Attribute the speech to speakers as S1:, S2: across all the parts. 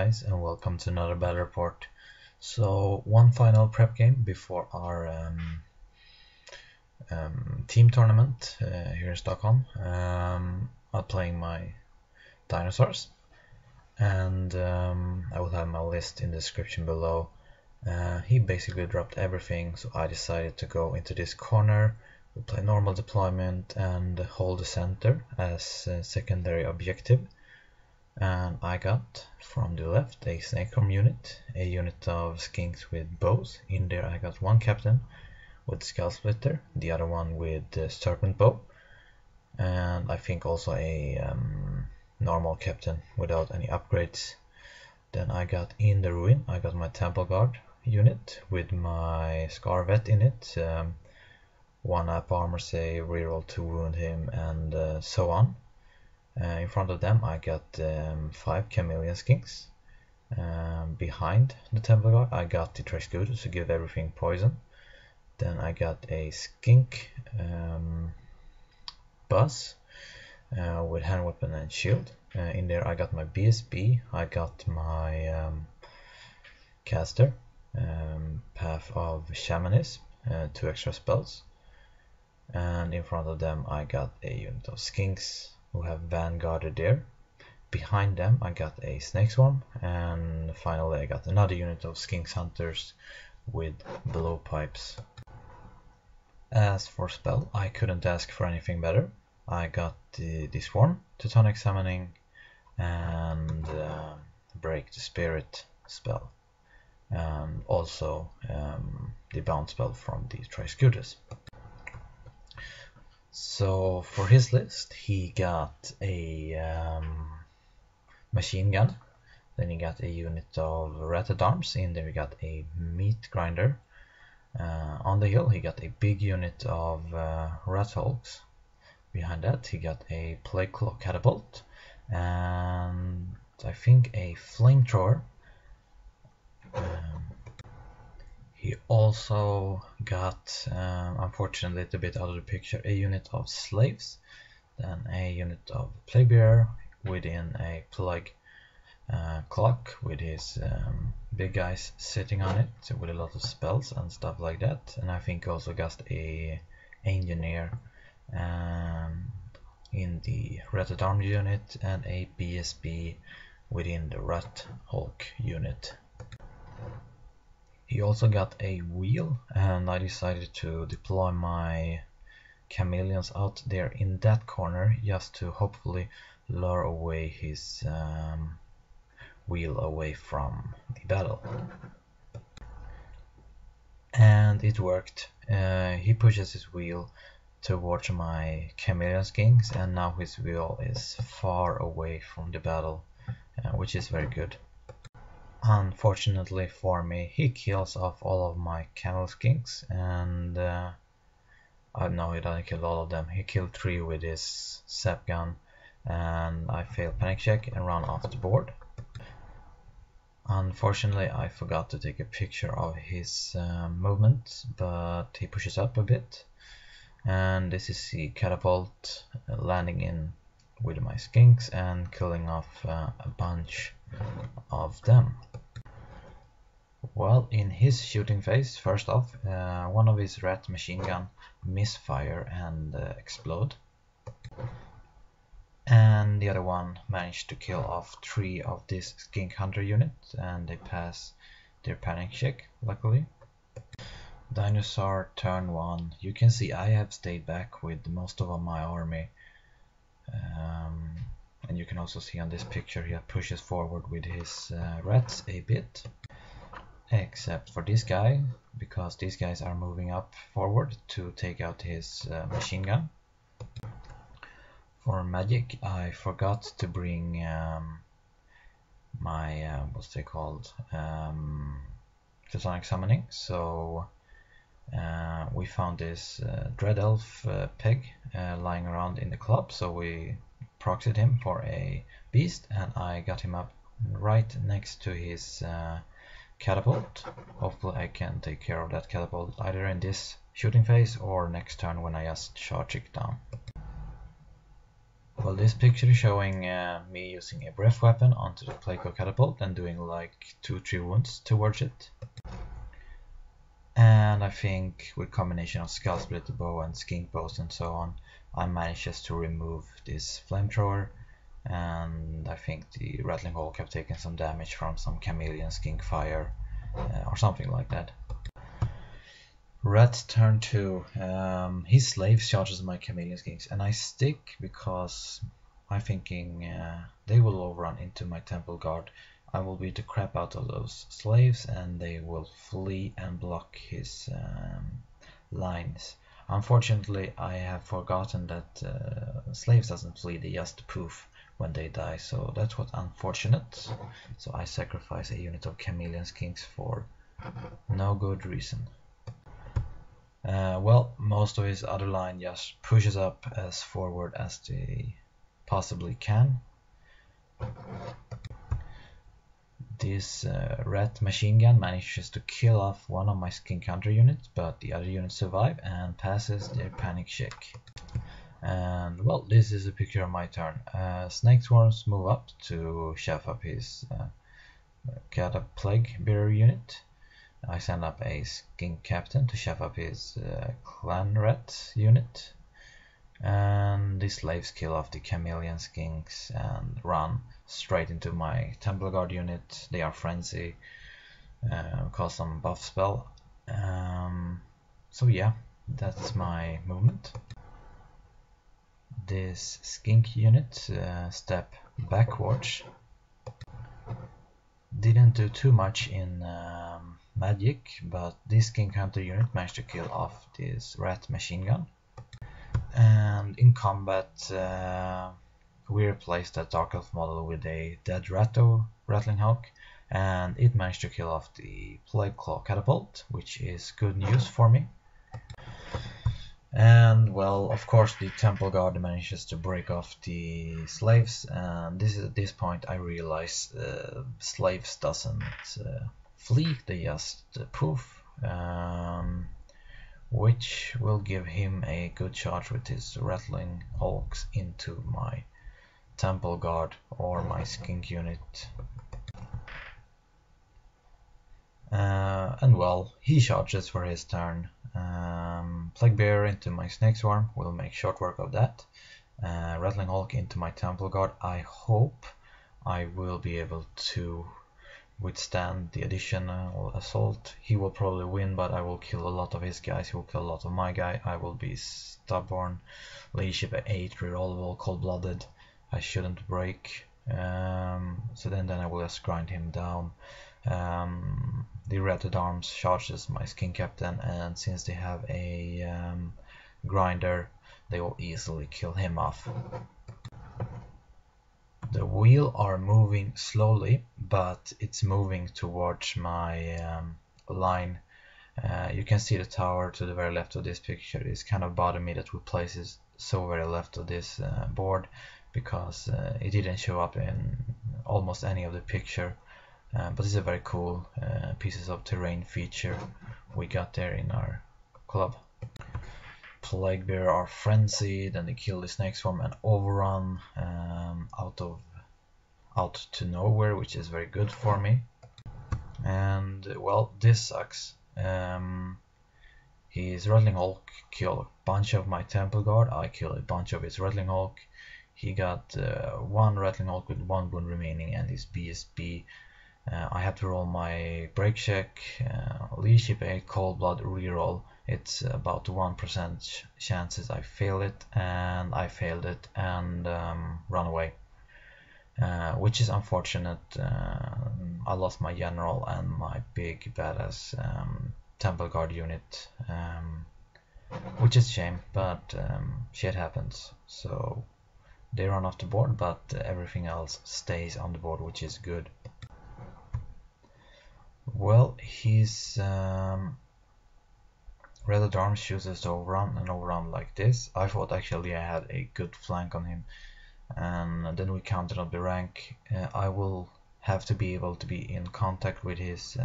S1: guys, and welcome to another battle report. So one final prep game before our team tournament here in Stockholm. I'm playing my dinosaurs, and I will have my list in the description below. He basically dropped everything, so I decided to go into this corner. We play normal deployment and hold the center as a secondary objective. And I got from the left a snake unit, a unit of skinks with bows. In there I got one captain with Skullspliter, the other one with the Serpent bow, and I think also a normal captain without any upgrades. Then I got in the ruin, I got my temple guard unit with my scar vet in it, 1 up armor save, reroll to wound him, and so on. In front of them I got 5 chameleon skinks. Behind the temple guard I got the Triscudo to give everything poison. Then I got a skink buzz with hand weapon and shield. In there I got my BSB, I got my caster, path of shamanism, 2 extra spells. And in front of them I got a unit of skinks who have vanguarded there. Behind them I got a snake swarm, and finally I got another unit of skinks hunters with blowpipes. As for spell, I couldn't ask for anything better. I got the swarm, Teutonic summoning, and break the spirit spell, and also the bounce spell from the Triscudos. So for his list he got a machine gun, then he got a unit of ratted arms. In there he got a meat grinder. On the hill he got a big unit of rat hulks. Behind that he got a plague claw catapult and I think a flamethrower. He also got, unfortunately a bit out of the picture, a unit of slaves, then a unit of plague bearer within a plague clock with his big guys sitting on it with a lot of spells and stuff like that. And I think also got a engineer in the ratted arm unit and a BSB within the rat hulk unit. He also got a wheel, and I decided to deploy my chameleons out there in that corner just to hopefully lure away his wheel away from the battle. And it worked. He pushes his wheel towards my chameleon skinks, and now his wheel is far away from the battle, which is very good. Unfortunately for me, he kills off all of my camel skinks, and no, he doesn't kill all of them. He killed 3 with his sap gun, and I failed panic check and run off the board. Unfortunately, I forgot to take a picture of his movement, but he pushes up a bit, and this is the catapult landing in with my skinks and killing off a bunch of them. Well, in his shooting phase, first off, one of his rat machine gun misfire and explode, and the other one managed to kill off 3 of this skink hunter unit, and they pass their panic check, luckily. Dinosaur turn 1. You can see I have stayed back with most of my army, and you can also see on this picture he pushes forward with his rats a bit, except for this guy, because these guys are moving up forward to take out his machine gun. For magic, I forgot to bring my what's they called, Teutonic summoning, so we found this dread elf peg lying around in the club, so we proxied him for a beast, and I got him up right next to his catapult. Hopefully I can take care of that catapult either in this shooting phase or next turn when I just charge it down. Well, this picture is showing me using a breath weapon onto the Playco catapult and doing like 2-3 wounds towards it. And I think with combination of Skullspliter bow and skink bows and so on, I managed to remove this flamethrower, and I think the Rattling Hulk have taken some damage from some chameleon skink fire or something like that. Rat's turn 2. His slave charges my chameleon skinks, and I stick because I'm thinking they will overrun into my temple guard. I will beat the crap out of those slaves and they will flee and block his lines. Unfortunately, I have forgotten that slaves doesn't flee, they just poof when they die, so that was unfortunate. So I sacrifice a unit of chameleon skinks for no good reason. Well, most of his other line just pushes up as forward as they possibly can. This rat machine gun manages to kill off one of my skink hunter units, but the other units survive and passes their panic check. And well, this is a picture of my turn. Snake swarms move up to chef up his plague bearer unit. I send up a Skink Captain to chef up his clan rat unit. And the slaves kill off the chameleon skinks and run straight into my temple guard unit. They are frenzy, cause some buff spell. So yeah, that's my movement. This skink unit step backwards. Didn't do too much in magic, but this skink hunter unit managed to kill off this rat machine gun. And in combat, we replaced that Dark Elf model with a dead Rattling Hulk, and it managed to kill off the Plague Claw catapult, which is good news for me. And well, of course, the Temple Guard manages to break off the slaves, and this is at this point I realize slaves doesn't flee, they just poof. Which will give him a good charge with his Rattling Hulks into my Temple Guard or my Skink unit. And well, he charges for his turn. Plague Bearer into my Snake Swarm will make short work of that. Rattling Hulk into my Temple Guard. I hope I will be able to withstand the additional assault. He will probably win, but I will kill a lot of his guys. He will kill a lot of my guy. I will be stubborn. Leadership at 8, rerollable, cold-blooded. I shouldn't break. So then I will just grind him down. The Red at Arms charges my Skink Captain, and since they have a grinder, they will easily kill him off. The wheel are moving slowly, but it's moving towards my line. You can see the tower to the very left of this picture is kind of bothering me that we place it so very left of this board, because it didn't show up in almost any of the picture. But it's a very cool pieces of terrain feature we got there in our club. Plague Bearer are frenzied and they kill the Snake Swarm and overrun out to nowhere, which is very good for me. And well, this sucks. His Rattling Hulk killed a bunch of my Temple Guard. I killed a bunch of his Rattling Hulk. He got one Rattling Hulk with 1 wound remaining and his BSB. I have to roll my break check, leadership 8, cold blood reroll. It's about 1% chances I fail it, and I failed it and run away, which is unfortunate. I lost my general and my big badass Temple Guard unit, which is a shame, but shit happens. So they run off the board, but everything else stays on the board, which is good. Well, his Red at Arms chooses to overrun like this. I thought actually I had a good flank on him, and then we counted up the rank. I will have to be able to be in contact with his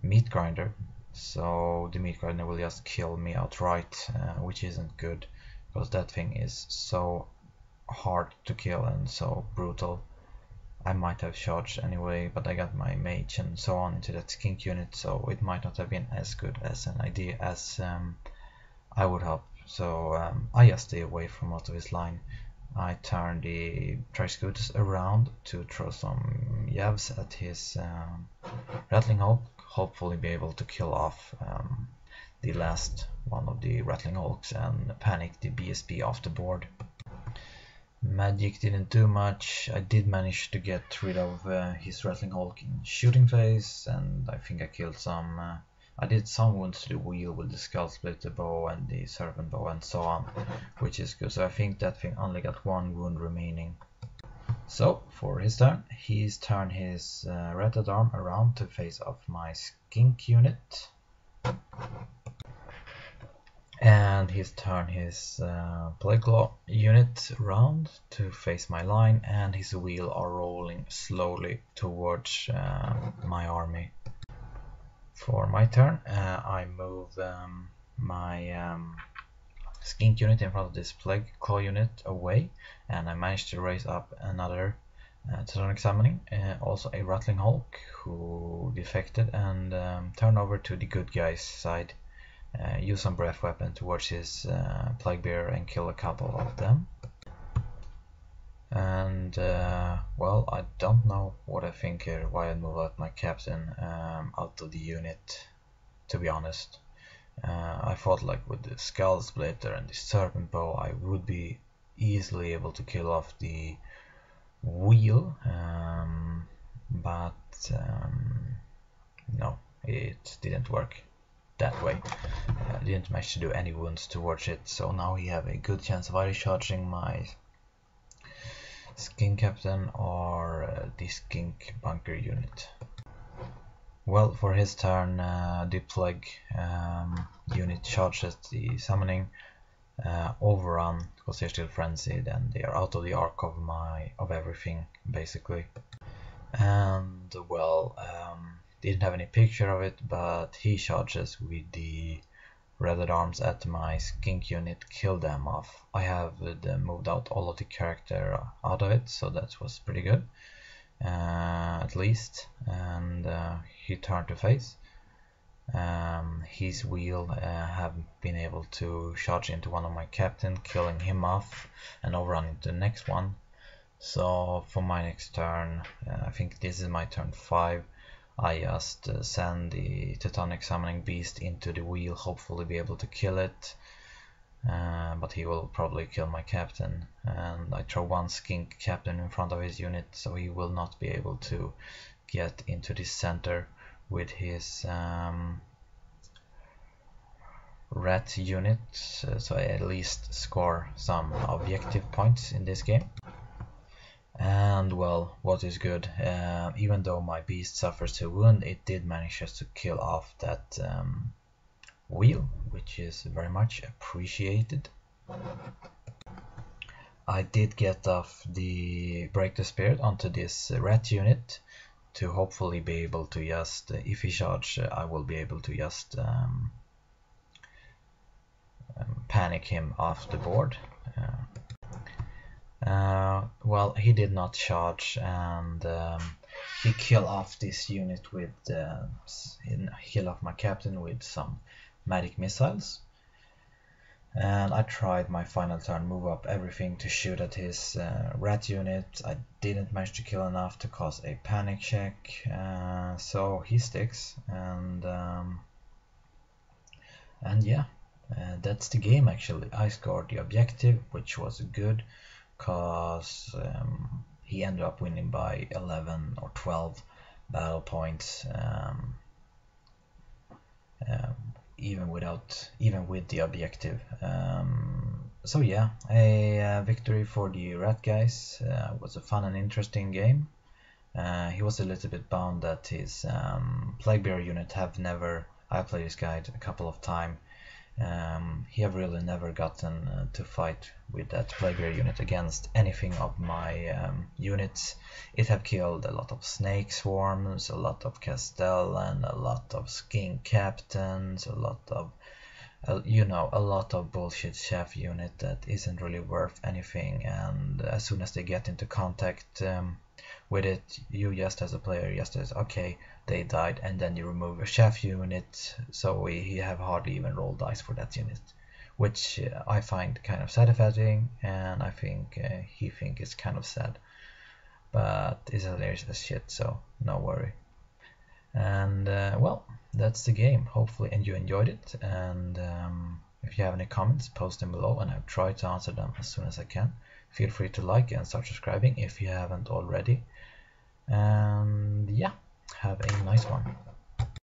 S1: meat grinder, so the meat grinder will just kill me outright, which isn't good because that thing is so hard to kill and so brutal. I might have charged anyway, but I got my mage and so on into that skink unit, so it might not have been as good as an idea as I would hope. So I just stay away from most of his line. I turn the tri-scooters around to throw some yabs at his Rattling Hulk, hopefully be able to kill off the last one of the Rattling Hulks and panic the BSB off the board. Magic didn't do much. I did manage to get rid of his Rattling Hulk in shooting phase, and I think I killed some. I did some wounds to the wheel with the Skullspliter bow and the Serpent bow and so on, which is good. So I think that thing only got one wound remaining. So for his turn, he's turned his Ratted Arm around to face off my Skink unit. And he's turned his Plague Claw unit around to face my line, and his wheel are rolling slowly towards my army. For my turn, I move my Skink unit in front of this Plague Claw unit away, and I managed to raise up another Titanic Summoning, also a Rattling Hulk who defected, and turn over to the good guy's side. Use some breath weapon towards his plague bearer and kill a couple of them. And well, I don't know what I think here, why I move out my captain out of the unit, to be honest. I thought like with the Skullspliter and the Serpent bow I would be easily able to kill off the wheel, but no, it didn't work that way. Didn't manage to do any wounds towards it, so now we have a good chance of either charging my Skink Captain or the Skink Bunker unit. Well, for his turn, the Plague unit charges the summoning, overrun because they're still frenzied and they are out of the arc of everything basically. And well, didn't have any picture of it, but he charges with the Radded Arms at my Skink unit, kill them off. I have moved out all of the character out of it, so that was pretty good, at least. And he turned to face. His wheel have been able to charge into one of my captain, killing him off and overrun into the next one. So for my next turn, I think this is my turn 5. I just send the Teutonic Summoning Beast into the wheel, hopefully be able to kill it, but he will probably kill my captain, and I throw one Skink Captain in front of his unit, so he will not be able to get into the center with his rat unit, so I at least score some objective points in this game. And well, what is good, even though my beast suffers 2 wound, it did manage to kill off that wheel, which is very much appreciated. I did get off the Break the Spirit onto this rat unit to hopefully be able to just, if he charge, I will be able to just panic him off the board. Well, he did not charge, and he killed off this unit with kill off my captain with some magic missiles. And I tried my final turn, move up everything to shoot at his rat unit. I didn't manage to kill enough to cause a panic check, so he sticks, and yeah, that's the game actually. I scored the objective, which was good, because he ended up winning by 11 or 12 battle points, even with the objective. So yeah, a victory for the rat guys. Was a fun and interesting game. He was a little bit bound that his Plaguebearer unit I played this guy a couple of times. He have really never gotten to fight with that Plaguebearer unit against anything of my units. It have killed a lot of snake swarms, a lot of Castell, and a lot of Skink Captains, a lot of you know, a lot of bullshit chef unit that isn't really worth anything, and as soon as they get into contact with it, you just as a player just as okay, they died, and then you remove a chef unit, so we have hardly even rolled dice for that unit, which I find kind of satisfying, and I think he think it's kind of sad, but it's hilarious as shit, so no worry. And well, that's the game. Hopefully and you enjoyed it, and if you have any comments, post them below and I'll try to answer them as soon as I can. Feel free to like and start subscribing if you haven't already, and yeah, have a nice one.